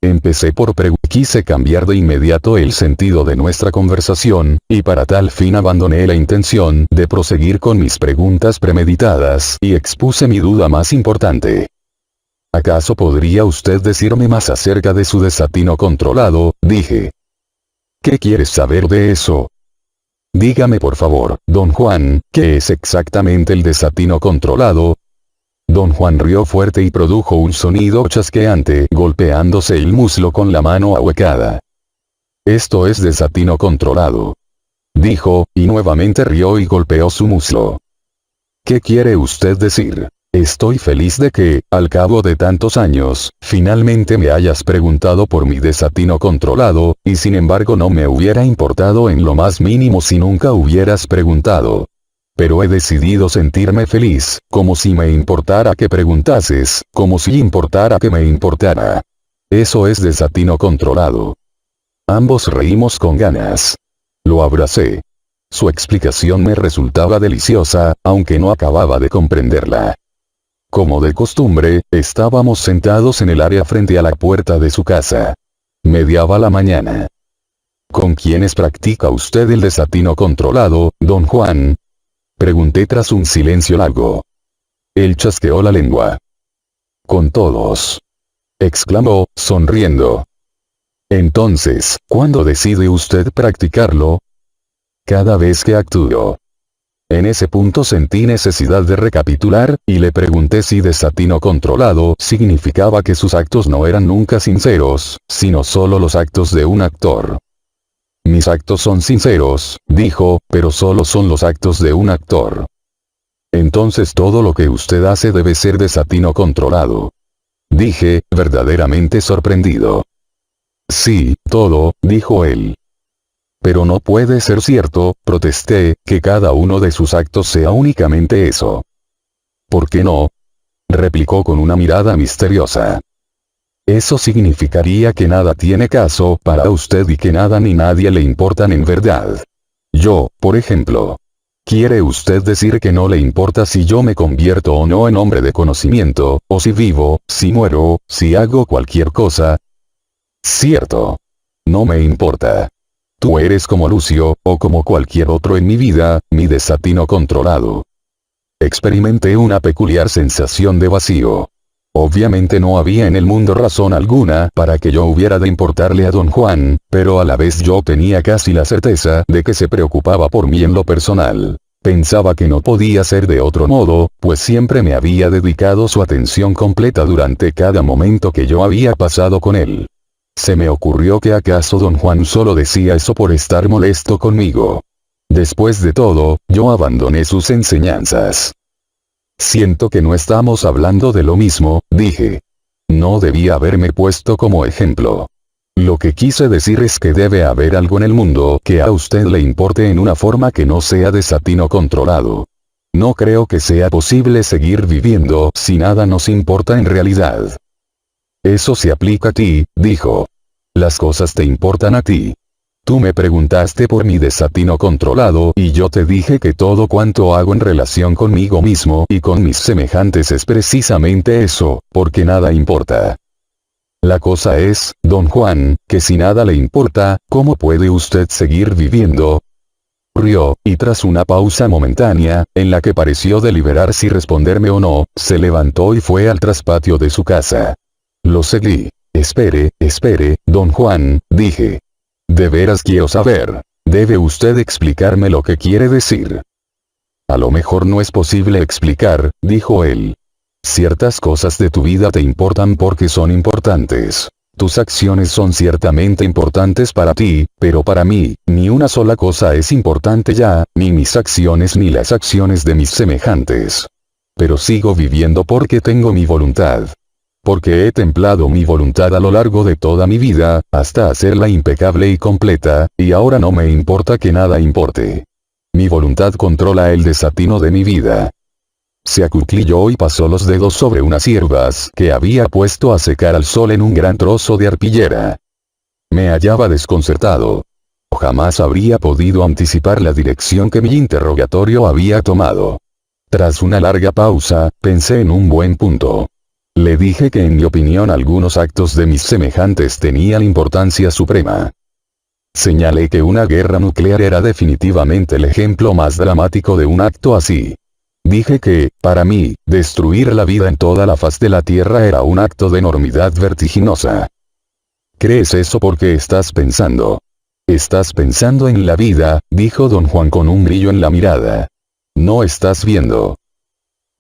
Empecé por quise cambiar de inmediato el sentido de nuestra conversación, y para tal fin abandoné la intención de proseguir con mis preguntas premeditadas y expuse mi duda más importante. ¿Acaso podría usted decirme más acerca de su desatino controlado? Dije. ¿Qué quieres saber de eso? Dígame por favor, don Juan, ¿qué es exactamente el desatino controlado? Don Juan rió fuerte y produjo un sonido chasqueante, golpeándose el muslo con la mano ahuecada. Esto es desatino controlado, dijo, y nuevamente rió y golpeó su muslo. ¿Qué quiere usted decir? Estoy feliz de que, al cabo de tantos años, finalmente me hayas preguntado por mi desatino controlado, y sin embargo no me hubiera importado en lo más mínimo si nunca hubieras preguntado. Pero he decidido sentirme feliz, como si me importara que preguntases, como si importara que me importara. Eso es desatino controlado. Ambos reímos con ganas. Lo abracé. Su explicación me resultaba deliciosa, aunque no acababa de comprenderla. Como de costumbre, estábamos sentados en el área frente a la puerta de su casa. Mediaba la mañana. ¿Con quiénes practica usted el desatino controlado, don Juan? Pregunté tras un silencio largo. Él chasqueó la lengua. Con todos, exclamó, sonriendo. Entonces, ¿cuándo decide usted practicarlo? Cada vez que actúo. En ese punto sentí necesidad de recapitular, y le pregunté si desatino controlado significaba que sus actos no eran nunca sinceros, sino solo los actos de un actor. Mis actos son sinceros, dijo, pero solo son los actos de un actor. Entonces todo lo que usted hace debe ser desatino controlado. Dije, verdaderamente sorprendido. Sí, todo, dijo él. Pero no puede ser cierto, protesté, que cada uno de sus actos sea únicamente eso. ¿Por qué no? Replicó con una mirada misteriosa. Eso significaría que nada tiene caso para usted y que nada ni nadie le importan en verdad. Yo, por ejemplo. ¿Quiere usted decir que no le importa si yo me convierto o no en hombre de conocimiento, o si vivo, si muero, si hago cualquier cosa? Cierto. No me importa. Tú eres como Lucio, o como cualquier otro en mi vida, mi desatino controlado. Experimenté una peculiar sensación de vacío. Obviamente no había en el mundo razón alguna para que yo hubiera de importarle a don Juan, pero a la vez yo tenía casi la certeza de que se preocupaba por mí en lo personal. Pensaba que no podía ser de otro modo, pues siempre me había dedicado su atención completa durante cada momento que yo había pasado con él. Se me ocurrió que acaso don Juan solo decía eso por estar molesto conmigo. Después de todo, yo abandoné sus enseñanzas. Siento que no estamos hablando de lo mismo, dije. No debía haberme puesto como ejemplo. Lo que quise decir es que debe haber algo en el mundo que a usted le importe en una forma que no sea desatino controlado. No creo que sea posible seguir viviendo si nada nos importa en realidad. Eso se aplica a ti, dijo. Las cosas te importan a ti. Tú me preguntaste por mi desatino controlado y yo te dije que todo cuanto hago en relación conmigo mismo y con mis semejantes es precisamente eso, porque nada importa. La cosa es, don Juan, que si nada le importa, ¿cómo puede usted seguir viviendo? Rió, y tras una pausa momentánea, en la que pareció deliberar si responderme o no, se levantó y fue al traspatio de su casa. Lo seguí. Espere, don Juan, dije. De veras quiero saber. Debe usted explicarme lo que quiere decir. A lo mejor no es posible explicar, dijo él. Ciertas cosas de tu vida te importan porque son importantes. Tus acciones son ciertamente importantes para ti, pero para mí, ni una sola cosa es importante ya, ni mis acciones ni las acciones de mis semejantes. Pero sigo viviendo porque tengo mi voluntad. Porque he templado mi voluntad a lo largo de toda mi vida, hasta hacerla impecable y completa, y ahora no me importa que nada importe. Mi voluntad controla el desatino de mi vida. Se acuclilló y pasó los dedos sobre unas hierbas que había puesto a secar al sol en un gran trozo de arpillera. Me hallaba desconcertado. Jamás habría podido anticipar la dirección que mi interrogatorio había tomado. Tras una larga pausa, pensé en un buen punto. Le dije que en mi opinión algunos actos de mis semejantes tenían importancia suprema. Señalé que una guerra nuclear era definitivamente el ejemplo más dramático de un acto así. Dije que, para mí, destruir la vida en toda la faz de la Tierra era un acto de enormidad vertiginosa. ¿Crees eso porque estás pensando? Estás pensando en la vida, dijo don Juan con un brillo en la mirada. No estás viendo.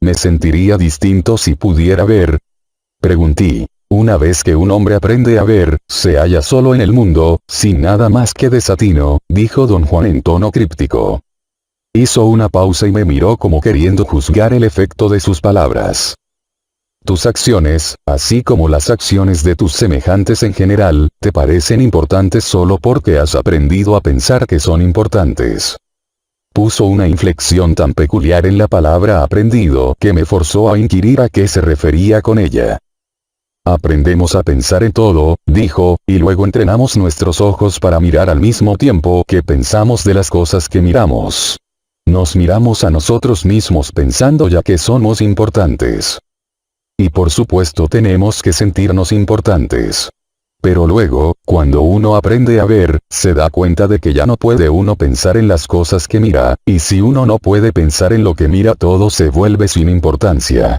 ¿Me sentiría distinto si pudiera ver? Pregunté. Una vez que un hombre aprende a ver, se halla solo en el mundo, sin nada más que desatino, dijo don Juan en tono críptico. Hizo una pausa y me miró como queriendo juzgar el efecto de sus palabras. Tus acciones, así como las acciones de tus semejantes en general, te parecen importantes solo porque has aprendido a pensar que son importantes. Puso una inflexión tan peculiar en la palabra aprendido que me forzó a inquirir a qué se refería con ella. Aprendemos a pensar en todo, dijo, y luego entrenamos nuestros ojos para mirar al mismo tiempo que pensamos de las cosas que miramos. Nos miramos a nosotros mismos pensando ya que somos importantes. Y por supuesto tenemos que sentirnos importantes. Pero luego, cuando uno aprende a ver, se da cuenta de que ya no puede uno pensar en las cosas que mira, y si uno no puede pensar en lo que mira todo se vuelve sin importancia.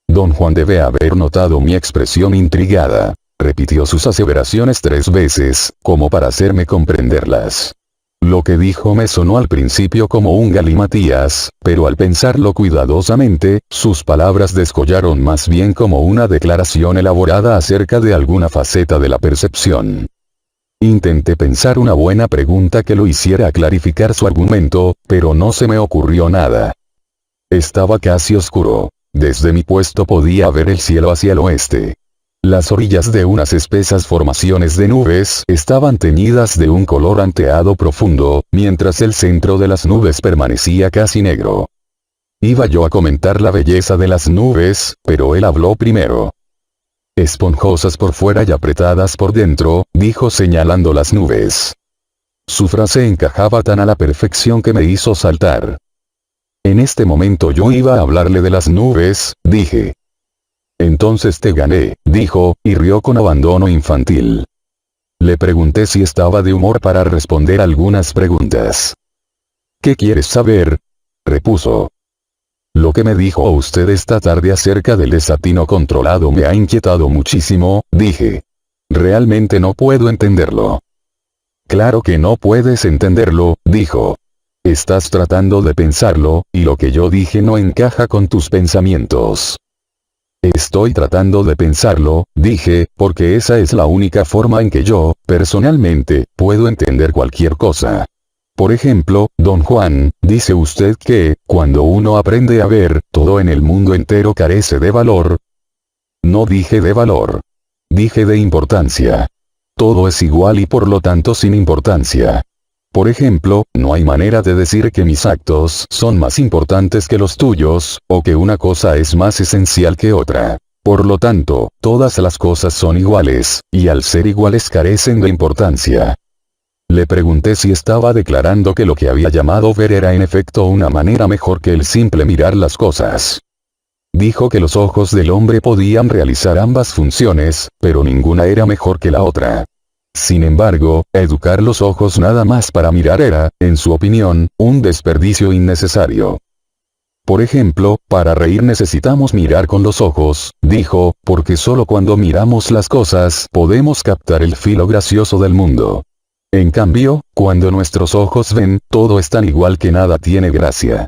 Don Juan debe haber notado mi expresión intrigada. Repitió sus aseveraciones 3 veces, como para hacerme comprenderlas. Lo que dijo me sonó al principio como un galimatías, pero al pensarlo cuidadosamente, sus palabras descollaron más bien como una declaración elaborada acerca de alguna faceta de la percepción. Intenté pensar una buena pregunta que lo hiciera clarificar su argumento, pero no se me ocurrió nada. Estaba casi oscuro. Desde mi puesto podía ver el cielo hacia el oeste. Las orillas de unas espesas formaciones de nubes estaban teñidas de un color anteado profundo, mientras el centro de las nubes permanecía casi negro. Iba yo a comentar la belleza de las nubes, pero él habló primero. Esponjosas por fuera y apretadas por dentro, dijo señalando las nubes. Su frase encajaba tan a la perfección que me hizo saltar. En este momento yo iba a hablarle de las nubes, dije. Entonces te gané, dijo, y rió con abandono infantil. Le pregunté si estaba de humor para responder algunas preguntas. ¿Qué quieres saber? Repuso. Lo que me dijo usted esta tarde acerca del desatino controlado me ha inquietado muchísimo, dije. Realmente no puedo entenderlo. Claro que no puedes entenderlo, dijo. Estás tratando de pensarlo, y lo que yo dije no encaja con tus pensamientos. Estoy tratando de pensarlo, dije, porque esa es la única forma en que yo, personalmente, puedo entender cualquier cosa. Por ejemplo, don Juan, dice usted que, cuando uno aprende a ver, todo en el mundo entero carece de valor. No dije de valor. Dije de importancia. Todo es igual y por lo tanto sin importancia. Por ejemplo, no hay manera de decir que mis actos son más importantes que los tuyos, o que una cosa es más esencial que otra. Por lo tanto, todas las cosas son iguales, y al ser iguales carecen de importancia. Le pregunté si estaba declarando que lo que había llamado ver era en efecto una manera mejor que el simple mirar las cosas. Dijo que los ojos del hombre podían realizar ambas funciones, pero ninguna era mejor que la otra. Sin embargo, educar los ojos nada más para mirar era, en su opinión, un desperdicio innecesario. Por ejemplo, para reír necesitamos mirar con los ojos, dijo, porque solo cuando miramos las cosas podemos captar el filo gracioso del mundo. En cambio, cuando nuestros ojos ven, todo es tan igual que nada tiene gracia.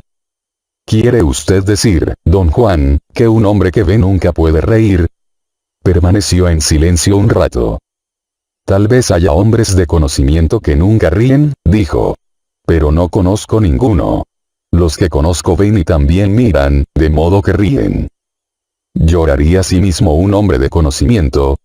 ¿Quiere usted decir, don Juan, que un hombre que ve nunca puede reír? Permaneció en silencio un rato. Tal vez haya hombres de conocimiento que nunca ríen, dijo. Pero no conozco ninguno. Los que conozco ven y también miran, de modo que ríen. ¿Lloraría asimismo un hombre de conocimiento?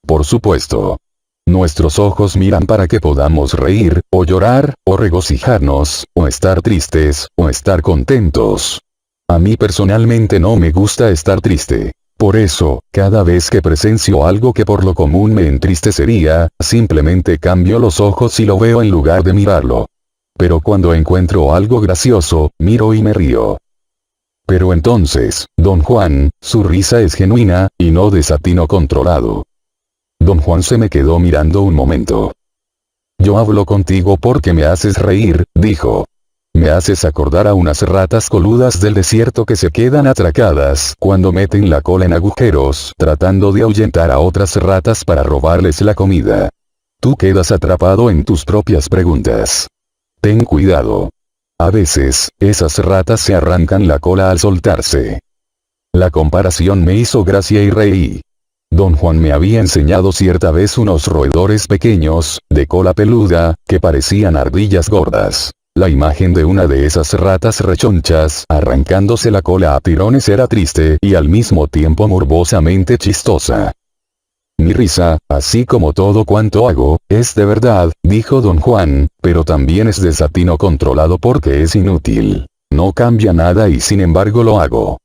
Por supuesto. Nuestros ojos miran para que podamos reír, o llorar, o regocijarnos, o estar tristes, o estar contentos. A mí personalmente no me gusta estar triste. Por eso, cada vez que presencio algo que por lo común me entristecería, simplemente cambio los ojos y lo veo en lugar de mirarlo. Pero cuando encuentro algo gracioso, miro y me río. Pero entonces, don Juan, su risa es genuina, y no desatino controlado. Don Juan se me quedó mirando un momento. Yo hablo contigo porque me haces reír, dijo. Me haces acordar a unas ratas coludas del desierto que se quedan atracadas cuando meten la cola en agujeros tratando de ahuyentar a otras ratas para robarles la comida. Tú quedas atrapado en tus propias preguntas. Ten cuidado. A veces, esas ratas se arrancan la cola al soltarse. La comparación me hizo gracia y reí. Don Juan me había enseñado cierta vez unos roedores pequeños, de cola peluda, que parecían ardillas gordas. La imagen de una de esas ratas rechonchas arrancándose la cola a tirones era triste y al mismo tiempo morbosamente chistosa. Mi risa, así como todo cuanto hago, es de verdad, dijo don Juan, pero también es desatino controlado porque es inútil. No cambia nada y sin embargo lo hago.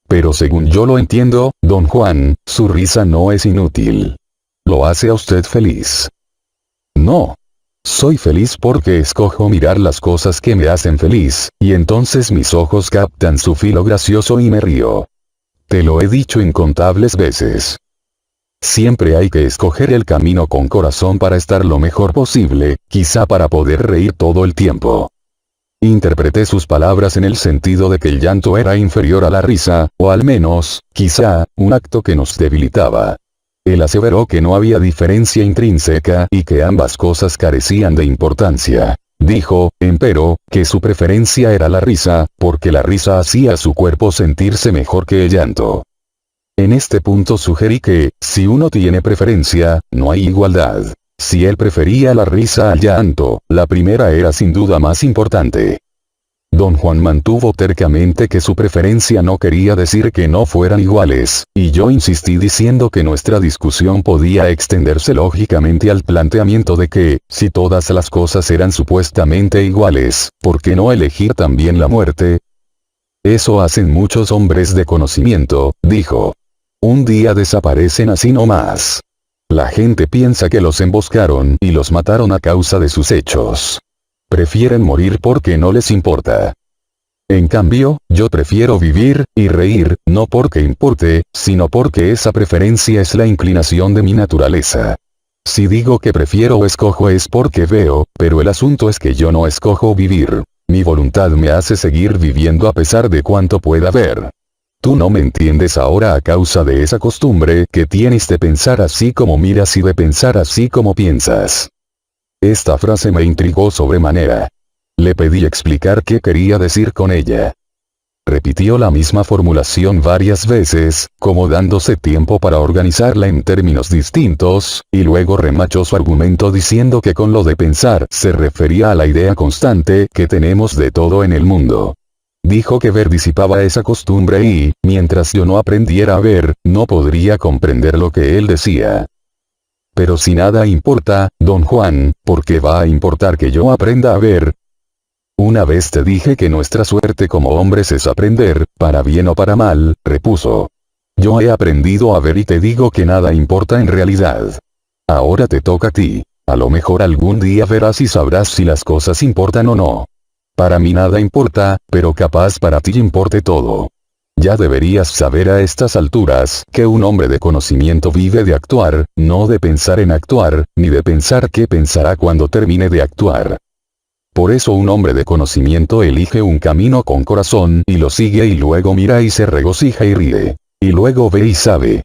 Pero según yo lo entiendo, don Juan, su risa no es inútil. Lo hace a usted feliz. No. Soy feliz porque escojo mirar las cosas que me hacen feliz, y entonces mis ojos captan su filo gracioso y me río. Te lo he dicho incontables veces. Siempre hay que escoger el camino con corazón para estar lo mejor posible, quizá para poder reír todo el tiempo. Interpreté sus palabras en el sentido de que el llanto era inferior a la risa, o al menos, quizá, un acto que nos debilitaba. Él aseveró que no había diferencia intrínseca y que ambas cosas carecían de importancia. Dijo, empero, que su preferencia era la risa, porque la risa hacía a su cuerpo sentirse mejor que el llanto. En este punto sugerí que, si uno tiene preferencia, no hay igualdad. Si él prefería la risa al llanto, la primera era sin duda más importante. Don Juan mantuvo tercamente que su preferencia no quería decir que no fueran iguales, y yo insistí diciendo que nuestra discusión podía extenderse lógicamente al planteamiento de que, si todas las cosas eran supuestamente iguales, ¿por qué no elegir también la muerte? Eso hacen muchos hombres de conocimiento, dijo. Un día desaparecen así nomás. La gente piensa que los emboscaron y los mataron a causa de sus hechos. Prefieren morir porque no les importa. En cambio, yo prefiero vivir y reír, no porque importe, sino porque esa preferencia es la inclinación de mi naturaleza. Si digo que prefiero o escojo es porque veo, pero el asunto es que yo no escojo vivir. Mi voluntad me hace seguir viviendo a pesar de cuanto pueda ver. Tú no me entiendes ahora a causa de esa costumbre que tienes de pensar así como miras y de pensar así como piensas. Esta frase me intrigó sobremanera. Le pedí explicar qué quería decir con ella. Repitió la misma formulación varias veces, como dándose tiempo para organizarla en términos distintos, y luego remachó su argumento diciendo que con lo de pensar se refería a la idea constante que tenemos de todo en el mundo. Dijo que ver disipaba esa costumbre y, mientras yo no aprendiera a ver, no podría comprender lo que él decía. Pero si nada importa, don Juan, ¿por qué va a importar que yo aprenda a ver? Una vez te dije que nuestra suerte como hombres es aprender, para bien o para mal, repuso. Yo he aprendido a ver y te digo que nada importa en realidad. Ahora te toca a ti. A lo mejor algún día verás y sabrás si las cosas importan o no. Para mí nada importa, pero capaz para ti importe todo. Ya deberías saber a estas alturas que un hombre de conocimiento vive de actuar, no de pensar en actuar, ni de pensar qué pensará cuando termine de actuar. Por eso un hombre de conocimiento elige un camino con corazón y lo sigue y luego mira y se regocija y ríe. Y luego ve y sabe.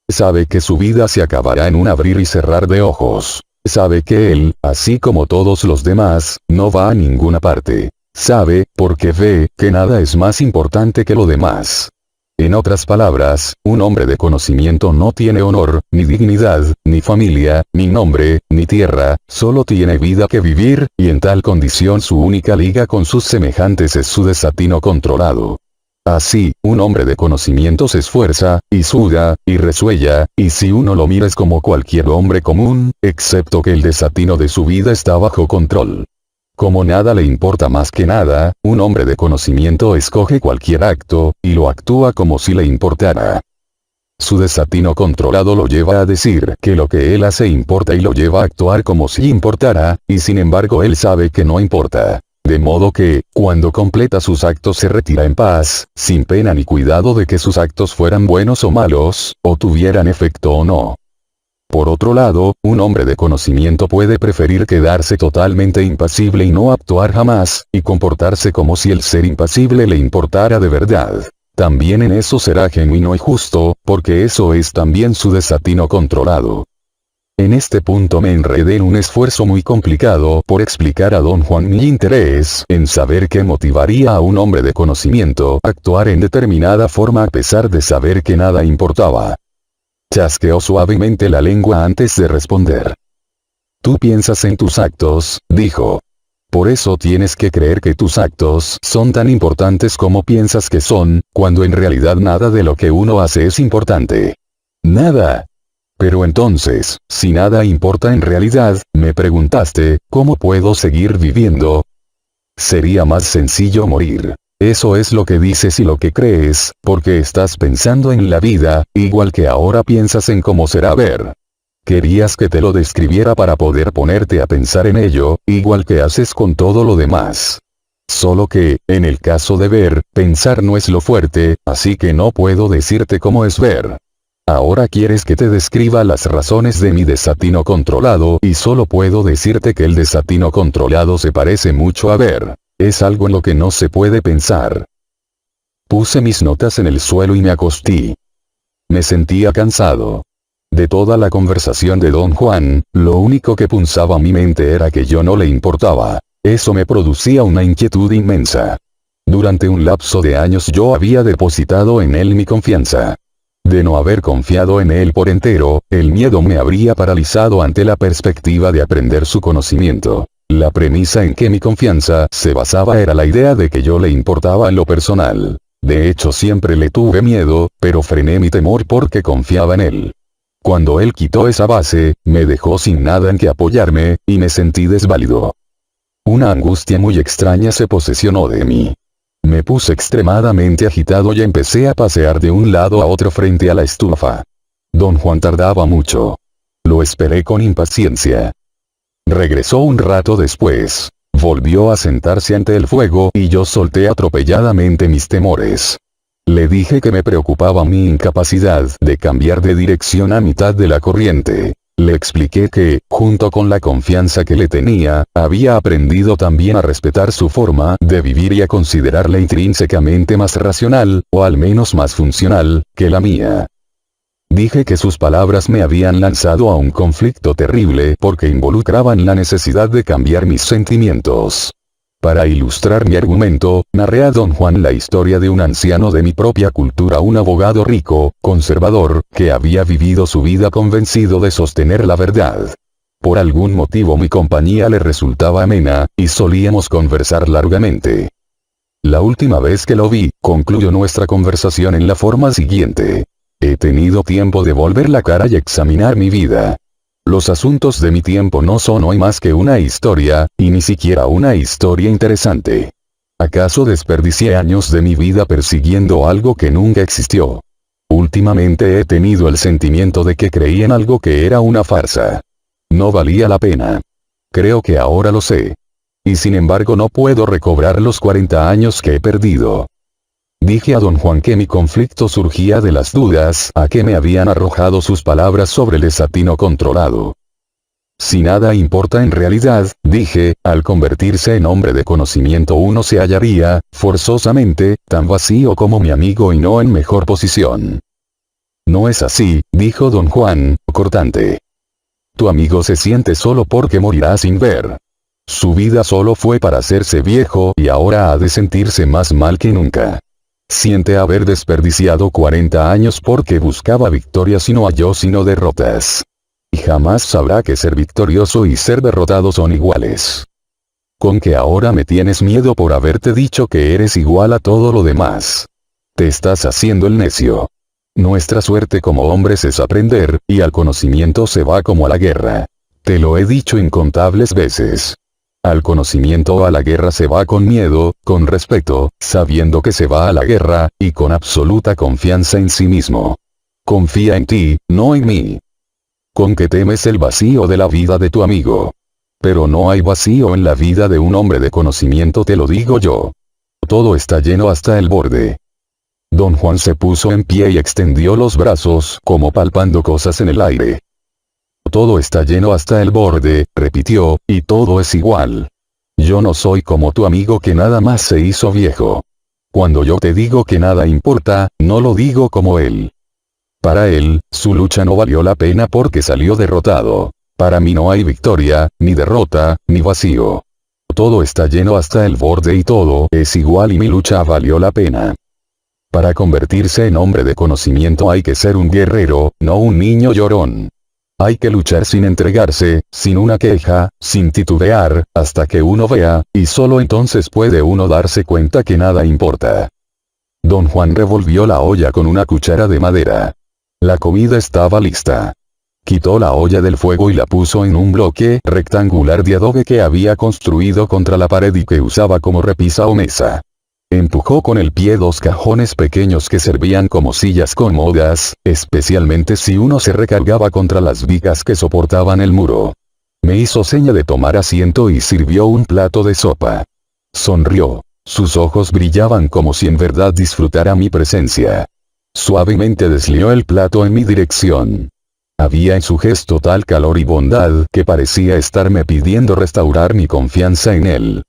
Sabe que su vida se acabará en un abrir y cerrar de ojos. Sabe que él, así como todos los demás, no va a ninguna parte. Sabe, porque ve, que nada es más importante que lo demás. En otras palabras, un hombre de conocimiento no tiene honor, ni dignidad, ni familia, ni nombre, ni tierra, solo tiene vida que vivir, y en tal condición su única liga con sus semejantes es su desatino controlado. Así, un hombre de conocimiento se esfuerza, y suda, y resuella, y si uno lo mira es como cualquier hombre común, excepto que el desatino de su vida está bajo control. Como nada le importa más que nada, un hombre de conocimiento escoge cualquier acto, y lo actúa como si le importara. Su desatino controlado lo lleva a decir que lo que él hace importa y lo lleva a actuar como si importara, y sin embargo él sabe que no importa. De modo que, cuando completa sus actos se retira en paz, sin pena ni cuidado de que sus actos fueran buenos o malos, o tuvieran efecto o no. Por otro lado, un hombre de conocimiento puede preferir quedarse totalmente impasible y no actuar jamás, y comportarse como si el ser impasible le importara de verdad. También en eso será genuino y justo, porque eso es también su desatino controlado. En este punto me enredé en un esfuerzo muy complicado por explicar a don Juan mi interés en saber qué motivaría a un hombre de conocimiento a actuar en determinada forma a pesar de saber que nada importaba. Chasqueó suavemente la lengua antes de responder. Tú piensas en tus actos, dijo. Por eso tienes que creer que tus actos son tan importantes como piensas que son, cuando en realidad nada de lo que uno hace es importante. Nada. Pero entonces, si nada importa en realidad, me preguntaste, ¿cómo puedo seguir viviendo? Sería más sencillo morir. Eso es lo que dices y lo que crees, porque estás pensando en la vida, igual que ahora piensas en cómo será ver. Querías que te lo describiera para poder ponerte a pensar en ello, igual que haces con todo lo demás. Solo que, en el caso de ver, pensar no es lo fuerte, así que no puedo decirte cómo es ver. Ahora quieres que te describa las razones de mi desatino controlado y solo puedo decirte que el desatino controlado se parece mucho a ver. Es algo en lo que no se puede pensar. Puse mis notas en el suelo y me acosté. Me sentía cansado. De toda la conversación de don Juan, lo único que punzaba mi mente era que yo no le importaba. Eso me producía una inquietud inmensa. Durante un lapso de años yo había depositado en él mi confianza. De no haber confiado en él por entero, el miedo me habría paralizado ante la perspectiva de aprender su conocimiento. La premisa en que mi confianza se basaba era la idea de que yo le importaba en lo personal. De hecho siempre le tuve miedo, pero frené mi temor porque confiaba en él. Cuando él quitó esa base, me dejó sin nada en que apoyarme, y me sentí desválido. Una angustia muy extraña se posesionó de mí. Me puse extremadamente agitado y empecé a pasear de un lado a otro frente a la estufa. Don Juan tardaba mucho. Lo esperé con impaciencia. Regresó un rato después. Volvió a sentarse ante el fuego y yo solté atropelladamente mis temores. Le dije que me preocupaba mi incapacidad de cambiar de dirección a mitad de la corriente. Le expliqué que, junto con la confianza que le tenía, había aprendido también a respetar su forma de vivir y a considerarla intrínsecamente más racional, o al menos más funcional, que la mía. Dije que sus palabras me habían lanzado a un conflicto terrible porque involucraban la necesidad de cambiar mis sentimientos. Para ilustrar mi argumento, narré a don Juan la historia de un anciano de mi propia cultura, un abogado rico, conservador, que había vivido su vida convencido de sostener la verdad. Por algún motivo mi compañía le resultaba amena, y solíamos conversar largamente. La última vez que lo vi, concluyó nuestra conversación en la forma siguiente. He tenido tiempo de volver la cara y examinar mi vida. Los asuntos de mi tiempo no son hoy más que una historia, y ni siquiera una historia interesante. ¿Acaso desperdicié años de mi vida persiguiendo algo que nunca existió? Últimamente he tenido el sentimiento de que creí en algo que era una farsa. No valía la pena. Creo que ahora lo sé. Y sin embargo no puedo recobrar los 40 años que he perdido. Dije a don Juan que mi conflicto surgía de las dudas a que me habían arrojado sus palabras sobre el desatino controlado. Si nada importa en realidad, dije, al convertirse en hombre de conocimiento uno se hallaría, forzosamente, tan vacío como mi amigo y no en mejor posición. No es así, dijo don Juan, cortante. Tu amigo se siente solo porque morirá sin ver. Su vida solo fue para hacerse viejo y ahora ha de sentirse más mal que nunca. Siente haber desperdiciado 40 años porque buscaba victorias y no halló sino derrotas. Y jamás sabrá que ser victorioso y ser derrotado son iguales. Con que ahora me tienes miedo por haberte dicho que eres igual a todo lo demás. Te estás haciendo el necio. Nuestra suerte como hombres es aprender, y al conocimiento se va como a la guerra. Te lo he dicho incontables veces. Al conocimiento o a la guerra se va con miedo, con respeto, sabiendo que se va a la guerra, y con absoluta confianza en sí mismo. Confía en ti, no en mí. Con que temes el vacío de la vida de tu amigo. Pero no hay vacío en la vida de un hombre de conocimiento, te lo digo yo. Todo está lleno hasta el borde. Don Juan se puso en pie y extendió los brazos, como palpando cosas en el aire. Todo está lleno hasta el borde, repitió, y todo es igual. Yo no soy como tu amigo que nada más se hizo viejo. Cuando yo te digo que nada importa, no lo digo como él. Para él, su lucha no valió la pena porque salió derrotado. Para mí no hay victoria, ni derrota, ni vacío. Todo está lleno hasta el borde y todo es igual y mi lucha valió la pena. Para convertirse en hombre de conocimiento hay que ser un guerrero, no un niño llorón. Hay que luchar sin entregarse, sin una queja, sin titubear, hasta que uno vea, y solo entonces puede uno darse cuenta que nada importa. Don Juan revolvió la olla con una cuchara de madera. La comida estaba lista. Quitó la olla del fuego y la puso en un bloque rectangular de adobe que había construido contra la pared y que usaba como repisa o mesa. Empujó con el pie dos cajones pequeños que servían como sillas cómodas, especialmente si uno se recargaba contra las vigas que soportaban el muro. Me hizo seña de tomar asiento y sirvió un plato de sopa. Sonrió. Sus ojos brillaban como si en verdad disfrutara mi presencia. Suavemente deslió el plato en mi dirección. Había en su gesto tal calor y bondad que parecía estarme pidiendo restaurar mi confianza en él.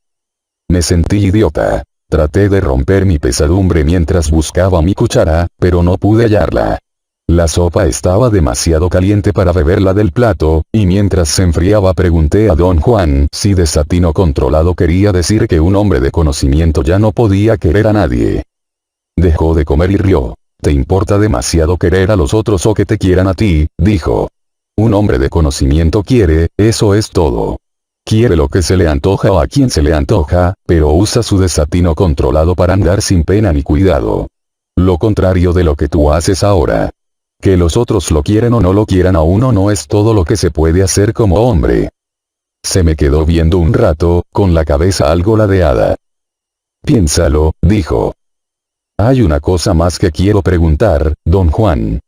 Me sentí idiota. Traté de romper mi pesadumbre mientras buscaba mi cuchara, pero no pude hallarla. La sopa estaba demasiado caliente para beberla del plato, y mientras se enfriaba pregunté a don Juan si desatino controlado quería decir que un hombre de conocimiento ya no podía querer a nadie. Dejó de comer y rió. ¿Te importa demasiado querer a los otros o que te quieran a ti?, dijo. Un hombre de conocimiento quiere, eso es todo. Quiere lo que se le antoja o a quien se le antoja, pero usa su desatino controlado para andar sin pena ni cuidado. Lo contrario de lo que tú haces ahora. Que los otros lo quieren o no lo quieran a uno no es todo lo que se puede hacer como hombre. Se me quedó viendo un rato, con la cabeza algo ladeada. Piénsalo, dijo. Hay una cosa más que quiero preguntar, don Juan.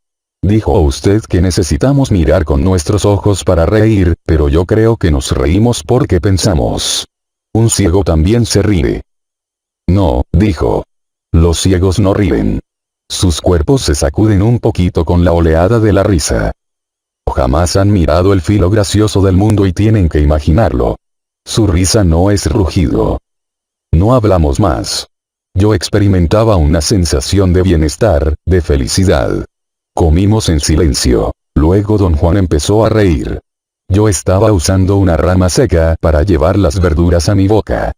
Dijo usted que necesitamos mirar con nuestros ojos para reír, pero yo creo que nos reímos porque pensamos. Un ciego también se ríe. No, dijo. Los ciegos no ríen. Sus cuerpos se sacuden un poquito con la oleada de la risa. Jamás han mirado el filo gracioso del mundo y tienen que imaginarlo. Su risa no es rugido. No hablamos más. Yo experimentaba una sensación de bienestar, de felicidad. Comimos en silencio. Luego don Juan empezó a reír. Yo estaba usando una rama seca para llevar las verduras a mi boca.